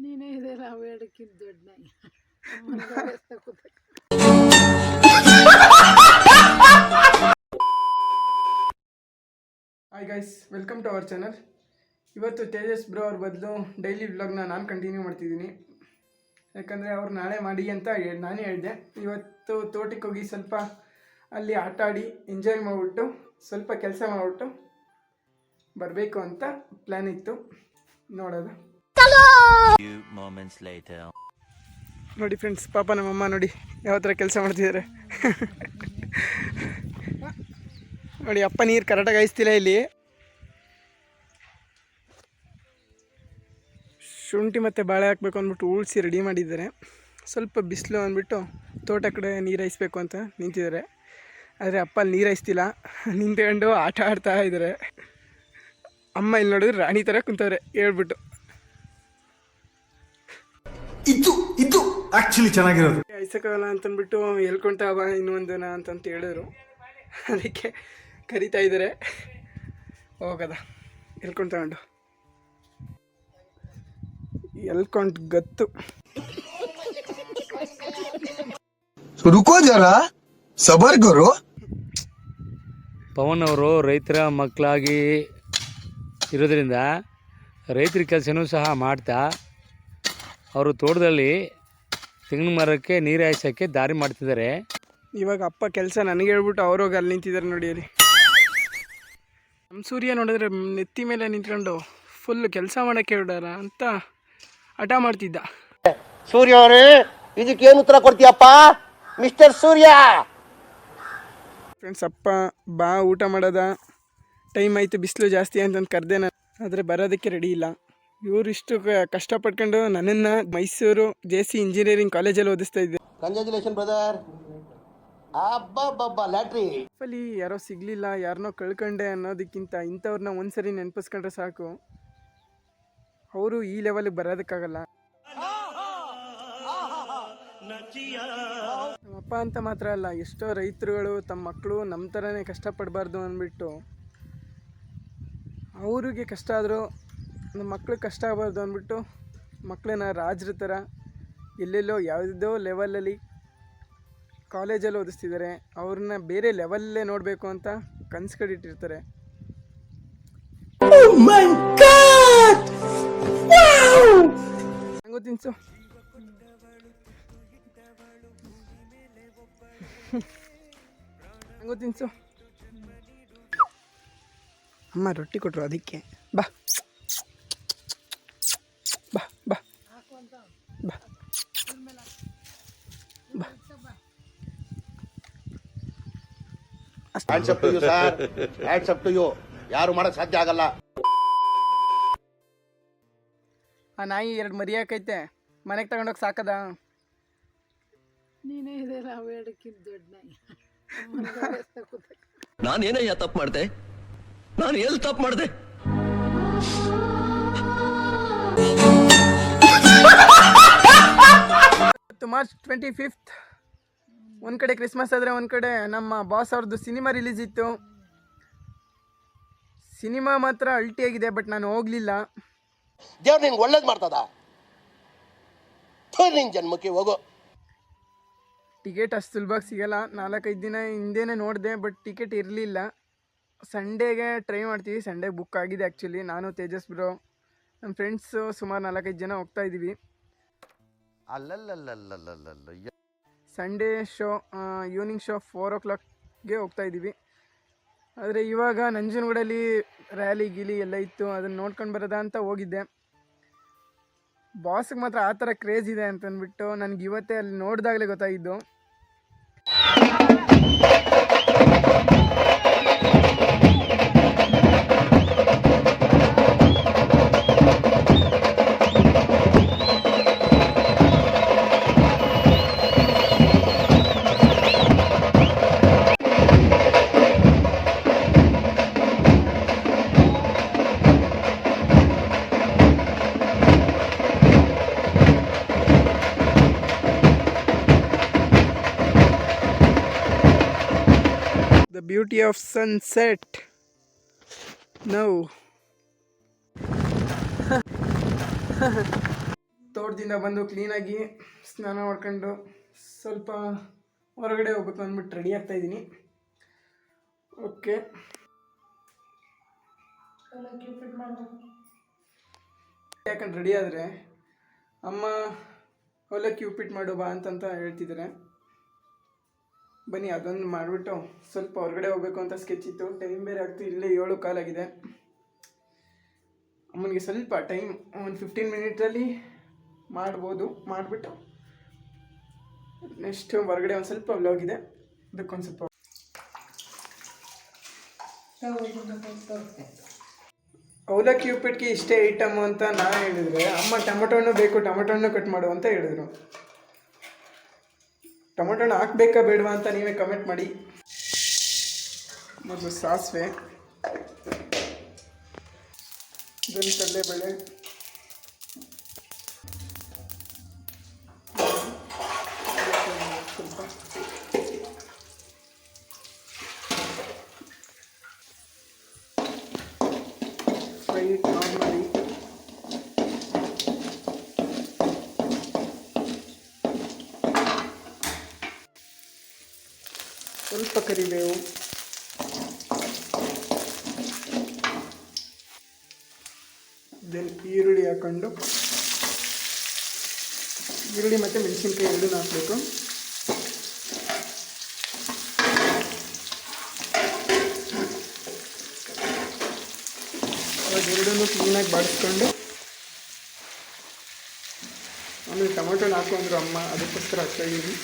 ನೀನೇ ಇದೆಲ್ಲ ಅವೇಡಕ್ಕಿಂತ ದೊಡ್ಡ ನಾಯಿ hi guys, welcome to our channel. ಇವತ್ತು ತೇಜಸ್ ಬ್ರೋ ಅವ್ರ ಬದಲು ಡೈಲಿ ವ್ಲಾಗ್ನ ನಾನು ಕಂಟಿನ್ಯೂ ಮಾಡ್ತಿದ್ದೀನಿ. ಯಾಕಂದರೆ ಅವ್ರು ನಾಳೆ ಮಾಡಿ ಅಂತ ನಾನೇ ಹೇಳಿದೆ. ಇವತ್ತು ತೋಟಕ್ಕೆ ಹೋಗಿ ಸ್ವಲ್ಪ ಅಲ್ಲಿ ಆಟ ಆಡಿ ಎಂಜಾಯ್ ಮಾಡಿಬಿಟ್ಟು ಸ್ವಲ್ಪ ಕೆಲಸ ಮಾಡಿಬಿಟ್ಟು ಬರಬೇಕು ಅಂತ ಪ್ಲ್ಯಾನ್ ಇತ್ತು. ನೋಡೋದು. ನೋಡಿ ಫ್ರೆಂಡ್ಸ್, ಪಾಪ ನಮ್ಮಮ್ಮ ನೋಡಿ ಯಾವ ಥರ ಕೆಲಸ ಮಾಡ್ತಿದ್ದಾರೆ. ನೋಡಿ, ಅಪ್ಪ ನೀರು ಕರೆಕ್ಟಾಗಿ ಹಾಯಿಸ್ತಿಲ್ಲ. ಇಲ್ಲಿ ಶುಂಠಿ ಮತ್ತು ಬಾಳೆ ಹಾಕಬೇಕು ಅಂದ್ಬಿಟ್ಟು ಉಳಿಸಿ ರೆಡಿ ಮಾಡಿದ್ದಾರೆ. ಸ್ವಲ್ಪ ಬಿಸಿಲು ಅಂದ್ಬಿಟ್ಟು ತೋಟ ಕಡೆ ನೀರು ಹಾಯಿಸ್ಬೇಕು ಅಂತ ನಿಂತಿದ್ದಾರೆ. ಆದರೆ ಅಪ್ಪ ಅಲ್ಲಿ ನೀರು ಹಾಯಿಸ್ತಿಲ್ಲ, ನಿಂತ್ಕೊಂಡು ಆಟ ಆಡ್ತಾ ಇದ್ದಾರೆ. ಅಮ್ಮ ಇಲ್ಲಿ ನೋಡಿದ್ರೆ ರಾಣಿ ಥರ ಕುಂತವ್ರೆ ಹೇಳ್ಬಿಟ್ಟು. ಇದು ಆ್ಯಕ್ಚುಲಿ ಚೆನ್ನಾಗಿರೋದು. ಹಾಯಿಸೋಕ್ಕಾಗಲ್ಲ ಅಂತಂದ್ಬಿಟ್ಟು ಹೇಳ್ಕೊಳ್ತಾ ಬಾ ಇನ್ನೊಂದನ ಅಂತಂತ ಹೇಳಿದ್ರು. ಅದಕ್ಕೆ ಕರಿತಾ ಇದ್ದಾರೆ. ಹೋಗದ ಹೇಳ್ಕೊಂಡು ತಗೊಂಡು ಎಲ್ಕೊಂಡು ಗತ್ತು. ರುಕೋ ಜರ ಸಬರ್ ಗುರು. ಪವನ್ ಅವರು ರೈತರ ಮಕ್ಕಳಾಗಿ ಇರೋದ್ರಿಂದ ರೈತರ ಕೆಲಸನೂ ಸಹ ಮಾಡ್ತಾ ಅವರು ತೋಟದಲ್ಲಿ ತೆಂಗಿನ ಮರಕ್ಕೆ ನೀರು ಹಾಯಿಸೋಕ್ಕೆ ದಾರಿ ಮಾಡ್ತಿದ್ದಾರೆ. ಇವಾಗ ಅಪ್ಪ ಕೆಲಸ ನನಗೆ ಹೇಳ್ಬಿಟ್ಟು ಅವ್ರೋಗಿ ಅಲ್ಲಿ ನಿಂತಿದ್ದಾರೆ ನೋಡಿ. ಅಲ್ಲಿ ನಮ್ಮ ಸೂರ್ಯ ನೋಡಿದ್ರೆ ನೆತ್ತಿ ಮೇಲೆ ನಿಂತ್ಕೊಂಡು ಫುಲ್ ಕೆಲಸ ಮಾಡೋಕ್ಕೆ ಬಿಡಲ್ಲ ಅಂತ ಹಠ ಮಾಡ್ತಿದ್ದ. ಸೂರ್ಯ ಅವರೇ, ಇದಕ್ಕೆ ಏನು ಉತ್ತರ ಕೊಡ್ತೀಯಪ್ಪ ಮಿಸ್ಟರ್ ಸೂರ್ಯ? ಫ್ರೆಂಡ್ಸ್, ಅಪ್ಪ ಬಾ ಊಟ ಮಾಡೋದ, ಟೈಮ್ ಆಯಿತು, ಬಿಸಿಲು ಜಾಸ್ತಿ ಅಂತಂದು ಕರೆದೆ ನಾನು. ಆದರೆ ಬರೋದಕ್ಕೆ ರೆಡಿ ಇಲ್ಲ. ಇವರು ಇಷ್ಟು ಕಷ್ಟಪಟ್ಕೊಂಡು ನನ್ನನ್ನು ಮೈಸೂರು JC ಇಂಜಿನಿಯರಿಂಗ್ ಕಾಲೇಜಲ್ಲಿ ಓದಿಸ್ತಾ ಇದ್ದೆ. Congratulation brother. ಅಬ್ಬಬ್ಬಬ್ಬ ಲ್ಯಾಟ್ರಿ. ಅಲ್ಲಿ ಯಾರೋ ಸಿಗಲಿಲ್ಲ, ಯಾರನ್ನೋ ಕಳ್ಕೊಂಡೆ ಅನ್ನೋದಕ್ಕಿಂತ ಇಂಥವ್ರನ್ನ ಒಂದ್ಸರಿ ನೆನಪಿಸ್ಕೊಂಡ್ರೆ ಸಾಕು. ಅವರು ಈ ಲೆವೆಲ್ಗೆ ಬರೋದಕ್ಕಾಗಲ್ಲ. ನಮ್ಮಪ್ಪ ಅಂತ ಮಾತ್ರ ಅಲ್ಲ, ಎಷ್ಟೋ ರೈತರುಗಳು ತಮ್ಮ ಮಕ್ಕಳು ನಮ್ಮ ಥರನೇ ಕಷ್ಟಪಡಬಾರ್ದು ಅಂದ್ಬಿಟ್ಟು ಅವ್ರಿಗೆ ಕಷ್ಟ ಆದರೂ ನಮ್ಮ ಮಕ್ಳಿಗೆ ಕಷ್ಟ ಆಗಬಾರ್ದು ಅಂದ್ಬಿಟ್ಟು ಮಕ್ಕಳನ್ನ ರಾಜ್ರ ಥರ ಎಲ್ಲೆಲ್ಲೋ ಯಾವುದೋ ಲೆವೆಲಲ್ಲಿ ಕಾಲೇಜಲ್ಲಿ ಓದಿಸ್ತಿದ್ದಾರೆ. ಅವ್ರನ್ನ ಬೇರೆ ಲೆವೆಲ್ಲೇ ನೋಡಬೇಕು ಅಂತ ಕನ್ಸು ಕಡಿಟ್ಟಿರ್ತಾರೆ. ಹಂಗೋ ತಿನ್ಸು. ಹಂಗೋ ತಿನ್ಸು. ಅಮ್ಮ ರೊಟ್ಟಿ ಕೊಟ್ಟರು, ಅದಕ್ಕೆ ಬಾ ಬಾ ಬಾ ಬಾ ಬಾ. Hands up to you sir, hands up to you. ಯಾರು ಮಾಡಕ್ ಸಾಧ್ಯ ಆಗಲ್ಲ. ಆ ನಾಯಿ 2 ಮರಿ ಹಾಕೈತೆ, ಮನೆಗೆ ತಗೊಂಡೋಗಿ ಸಾಕದ. ನೀನೇ ಇದೆಲ್ಲ ಅವೇಡಕ್ಕಿಂತ ದೊಡ್ಡ ನಾಯಿ ನಾನೇನಯ್ಯ ತಪ್ಪು ಮಾಡಿದೆ? ನಾನು ಎಲ್ಲಿ ತಪ್ಪು ಮಾಡಿದೆ? ಮಾರ್ಚ್ 25th ಒಂದು ಕಡೆ ಕ್ರಿಸ್ಮಸ್ ಆದರೆ ಒಂದು ಕಡೆ ನಮ್ಮ ಬಾಸ್ ಅವ್ರದ್ದು ಸಿನಿಮಾ ರಿಲೀಸ್ ಇತ್ತು. ಸಿನಿಮಾ ಮಾತ್ರ ಅಲ್ಟಿಯಾಗಿದೆ, ಬಟ್ ನಾನು ಹೋಗಲಿಲ್ಲ. ದೇವ್ರು ನಿಂಗೆ ಒಳ್ಳೇದು ಮಾಡ್ತದ, ನಿನ್ ಜನ್ಮಕ್ಕೆ ಹೋಗೋ. ಟಿಕೆಟ್ ಅಷ್ಟು ಸುಲಭವಾಗಿ ಸಿಗಲ್ಲ. 4-5 ದಿನ ಹಿಂದೆನೇ ನೋಡಿದೆ, ಬಟ್ ಟಿಕೆಟ್ ಇರಲಿಲ್ಲ. ಸಂಡೇಗೆ ಟ್ರೈ ಮಾಡ್ತೀವಿ. ಸಂಡೇಗೆ ಬುಕ್ ಆಗಿದೆ ಆ್ಯಕ್ಚುಲಿ. ನಾನು ತೇಜಸ್ ಬ್ರೋ, ನಮ್ಮ ಫ್ರೆಂಡ್ಸು ಸುಮಾರು 4-5 ಜನ ಹೋಗ್ತಾ ಇದ್ದೀವಿ. ಸಂಡೇ ಶೋ ಈವ್ನಿಂಗ್ ಶೋ 4 o'clockಗೆ ಹೋಗ್ತಾ ಇದ್ದೀವಿ. ಆದರೆ ಇವಾಗ ನಂಜನಗೂಡಲ್ಲಿ ರ್ಯಾಲಿ ಗೀಲಿ ಎಲ್ಲ ಇತ್ತು, ಅದನ್ನು ನೋಡ್ಕೊಂಡು ಬರೋದ ಅಂತ ಹೋಗಿದ್ದೆ. ಬಾಸ್ಗೆ ಮಾತ್ರ ಆ ಥರ ಕ್ರೇಜ್ ಇದೆ ಅಂತಂದ್ಬಿಟ್ಟು ನನಗೆ ಇವತ್ತೇ ಅಲ್ಲಿ ನೋಡಿದಾಗಲೇ ಗೊತ್ತಾಗಿದ್ದು. The beauty of sunset. No. ತೋಟದಿಂದ ಬಂದು ಕ್ಲೀನಾಗಿ ಸ್ನಾನ ಮಾಡ್ಕೊಂಡು ಸ್ವಲ್ಪ ಹೊರಗಡೆ ಹೋಗ್ಬೇಕು ಅಂದ್ಬಿಟ್ಟು ರೆಡಿ ಆಗ್ತಾಯಿದ್ದೀನಿ. ಓಕೆ, ಯಾಕಂದ್ರೆ ರೆಡಿ ಆದರೆ ಅಮ್ಮ ಹೊಲಕ್ಕೆ ಉಪ್ಪಿಟ್ಟು ಮಾಡು ಬಾ ಅಂತಂತ ಹೇಳ್ತಿದ್ದಾರೆ. ಬನ್ನಿ ಅದೊಂದು ಮಾಡಿಬಿಟ್ಟು ಸ್ವಲ್ಪ ಹೊರಗಡೆ ಹೋಗ್ಬೇಕು ಅಂತ ಸ್ಕೆಚ್ ಇತ್ತು. ಟೈಮ್ ಬೇರೆ ಆಗ್ತು, ಇಲ್ಲೇ 7:15 ಆಗಿದೆ. ಅಮ್ಮನಿಗೆ ಸ್ವಲ್ಪ ಟೈಮ್ ಒಂದು 15 ಮಿನಿಟಲ್ಲಿ ಮಾಡ್ಬೋದು. ಮಾಡಿಬಿಟ್ಟು ನೆಕ್ಸ್ಟ್ ಹೊರಗಡೆ ಒಂದು ಸ್ವಲ್ಪ ವ್ಲಾಗ್ ಇದೆ, ಅದಕ್ಕೊಂದು ಸ್ವಲ್ಪ ಅವಲಕ್ಕಿ ಉಪ್ಪಿಟ್ಟಿಗೆ ಇಷ್ಟೇ ಐಟಮು ಅಂತ ನಾನು ಹೇಳಿದರೆ ಅಮ್ಮ ಟೊಮೊಟೊ ಹಣ್ಣು ಬೇಕು, ಟೊಮೊಟೊ ಹಣ್ಣು ಕಟ್ ಮಾಡು ಅಂತ ಹೇಳಿದರು. ಟೊಮೊಟೊ ಹಣ್ಣು ಹಾಕ್ಬೇಕಾ ಬೇಡವಾ ಅಂತ ನೀವೇ ಕಮೆಂಟ್ ಮಾಡಿ. ಮೊದಲು ಸಾಸಿವೆ, ಇದನ್ನು ಕಡಲೆಬೇಳೆ, ಸ್ವಲ್ಪ ಫ್ರೈ ಆನ್ ಮಾಡಿ, ಸ್ವಲ್ಪ ಕರಿಬೇವು, ದೆನ್ ಈರುಳ್ಳಿ ಹಾಕೊಂಡು, ಈರುಳ್ಳಿ ಮತ್ತು ಮೆಣಸಿನ್ಕಾಯಿ ಎರಡೂ ಹಾಕಬೇಕು. ಅವೆರಡನ್ನೂ ಕ್ಲೀನಾಗಿ ಬಾಡಿಸ್ಕೊಂಡು ಆಮೇಲೆ ಟೊಮೊಟೊನ ಹಾಕೊಂಡ್ರು ಅಮ್ಮ, ಅದಕ್ಕೋಸ್ಕರ ಹಾಕ್ತಾಯಿದ್ದೀನಿ.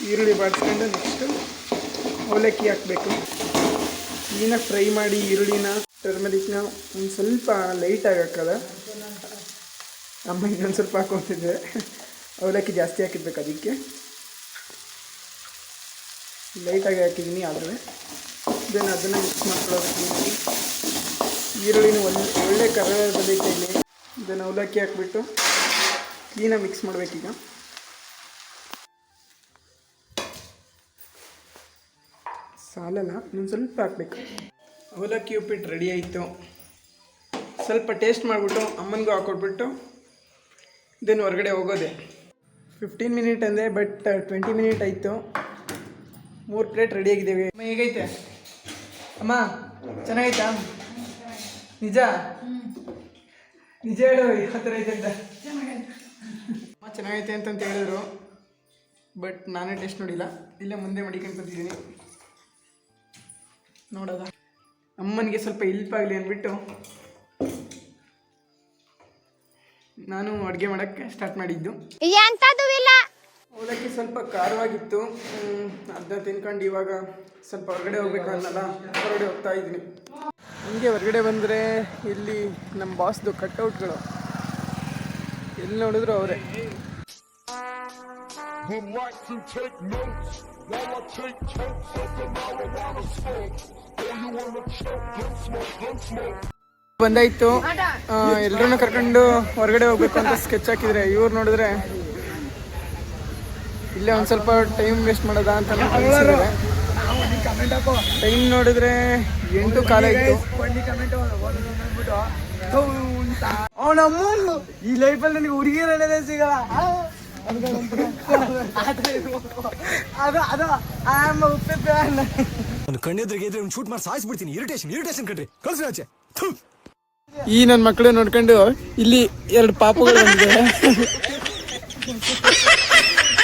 ಈರುಳ್ಳಿ ಬಾಡಿಸ್ಕೊಂಡು ನೆಕ್ಸ್ಟು ಅವಲಕ್ಕಿ ಹಾಕಬೇಕು. ಕ್ಲೀನಾಗಿ ಫ್ರೈ ಮಾಡಿ ಈರುಳ್ಳಿನ, ಟರ್ಮರಿಕ್ನ ಒಂದು ಸ್ವಲ್ಪ ಲೈಟಾಗಿ ಹಾಕಲ್ಲ. ಅಮ್ಮ ಇನ್ನೊಂದು ಸ್ವಲ್ಪ ಹಾಕೋತಿದ್ದೆ, ಅವಲಕ್ಕಿ ಜಾಸ್ತಿ ಹಾಕಿರ್ಬೇಕು, ಅದಕ್ಕೆ ಲೈಟಾಗಿ ಹಾಕಿದ್ದೀನಿ. ಆದರೆ ದೆನ್ ಅದನ್ನು ಮಿಕ್ಸ್ ಮಾಡ್ಕೊಳ್ಳೋದು. ಈರುಳ್ಳಿನ ಒಳ್ಳೆ ಕಲರ್ ಬಂದೈತೆ ಇಲ್ಲಿ. ದೆನ್ ಅವಲಕ್ಕಿ ಹಾಕ್ಬಿಟ್ಟು ಕ್ಲೀನಾಗಿ ಮಿಕ್ಸ್ ಮಾಡಬೇಕೀಗ. ಸಾಲಲ್ಲ, ಇನ್ನೊಂದು ಸ್ವಲ್ಪ ಹಾಕಬೇಕು. ಅವಲಕ್ಕಿ ಉಪ್ಪಿಟ್ಟು ರೆಡಿ ಆಯಿತು. ಸ್ವಲ್ಪ ಟೇಸ್ಟ್ ಮಾಡಿಬಿಟ್ಟು ಅಮ್ಮನಿಗೂ ಹಾಕೊಟ್ಬಿಟ್ಟು ದೆನ್ ಹೊರಗಡೆ ಹೋಗೋದೆ. 15 ಮಿನಿಟ್ ಅಂದೆ, ಬಟ್ 20 ಮಿನಿಟ್ ಆಯಿತು. 3 ಪ್ಲೇಟ್ ರೆಡಿ ಆಗಿದ್ದೇವೆ. ಅಮ್ಮ ಹೇಗೈತೆ? ಅಮ್ಮ ಚೆನ್ನಾಗೈತಾ? ನಿಜ ನಿಜ ಹೇಳು, ಯಾವ ಥರ ಐತೆ ಅಂತ. ಅಮ್ಮ ಚೆನ್ನಾಗೈತೆ ಅಂತಂತ ಹೇಳಿದ್ರು, ಬಟ್ ನಾನೇ ಟೇಸ್ಟ್ ನೋಡಿಲ್ಲ. ಇಲ್ಲೇ ಮುಂದೆ ಮಡಿಕೊಂಡು ಬಂದಿದ್ದೀನಿ, ನೋಡೋದ. ಅಮ್ಮನಿಗೆ ಸ್ವಲ್ಪ ಹೆಲ್ಪ್ ಆಗಲಿ ಅಂದ್ಬಿಟ್ಟು ನಾನು ಅಡುಗೆ ಮಾಡೋಕ್ಕೆ ಸ್ಟಾರ್ಟ್ ಮಾಡಿದ್ದು. ಅವಲಕ್ಕಿ ಸ್ವಲ್ಪ ಖಾರವಾಗಿತ್ತು, ಅದನ್ನ ತಿನ್ಕೊಂಡು ಇವಾಗ ಸ್ವಲ್ಪ ಹೊರಗಡೆ ಹೋಗ್ಬೇಕು ಅನ್ನಲ್ಲ, ಹೊರಗಡೆ ಹೋಗ್ತಾ ಇದ್ದೀನಿ. ಹಂಗೆ ಹೊರಗಡೆ ಬಂದರೆ ಇಲ್ಲಿ ನಮ್ಮ ಬಾಸ್ದು ಕಟ್ಔಟ್ಗಳು ಎಲ್ಲಿ ನೋಡಿದ್ರು ಅವರೇ. ಬಂದಾಯ್ತು, ಎಲ್ಲರನ್ನೂ ಕರ್ಕೊಂಡು ಹೊರಗಡೆ ಹೋಗ್ಬೇಕು ಅಂತ ಸ್ಕೆಚ್ ಹಾಕಿದ್ರೆ ಇವ್ರು ನೋಡಿದ್ರೆ ಇಲ್ಲೇ ಒಂದು ಸ್ವಲ್ಪ ಟೈಮ್ ವೇಸ್ಟ್ ಮಾಡೋದ ಅಂತ ಅನ್ಸಿದ್ದಾರೆ. ಟೈಮ್ ನೋಡಿದ್ರೆ 8:15 ಇತ್ತು. ಈ ಲೈಫಲ್ಲಿ ನನಗೆ ಹುಡುಗಿರೇ ಸಿಗಲ್ಲ. ಕಣ್ಣೆದ್ರಿಗೆ ಶೂಟ್ ಮಾಡಿ ಸಾಯಿಸ್ಬಿಡ್ತೀನಿ. ಇರಿಟೇಷನ್ ಕಣ್ರಿ, ಕಳ್ಸಿ ಆಚೆ. ಈ ನನ್ನ ಮಕ್ಕಳು ನೋಡ್ಕೊಂಡು ಇಲ್ಲಿ 2 ಪಾಪುಗಳು ಬಂದಿದೆ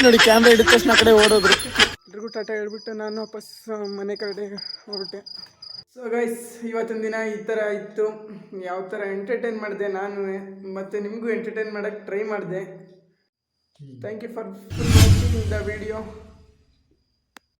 ನೋಡಿ. ಕ್ಯಾಮ್ರಾ ಹಿಡಿದ ತಕ್ಷಣ ಕಡೆ ಓಡೋದ್ರು. ಎಲ್ರಿಗೂ ಟಾಟಾ ಹೇಳ್ಬಿಟ್ಟು ನಾನು ವಾಪಸ್ ಮನೆ ಕಡೆ ಹೊರಟೆ. ಸೊ ಗೈಸ್, ಇವತ್ತಿನ ದಿನ ಈ ಥರ ಇತ್ತು. ಯಾವ ಥರ ಎಂಟರ್ಟೈನ್ ಮಾಡಿದೆ ನಾನು, ಮತ್ತು ನಿಮಗೂ ಎಂಟರ್ಟೈನ್ ಮಾಡೋಕ್ಕೆ ಟ್ರೈ ಮಾಡಿದೆ. Thank you for watching the video.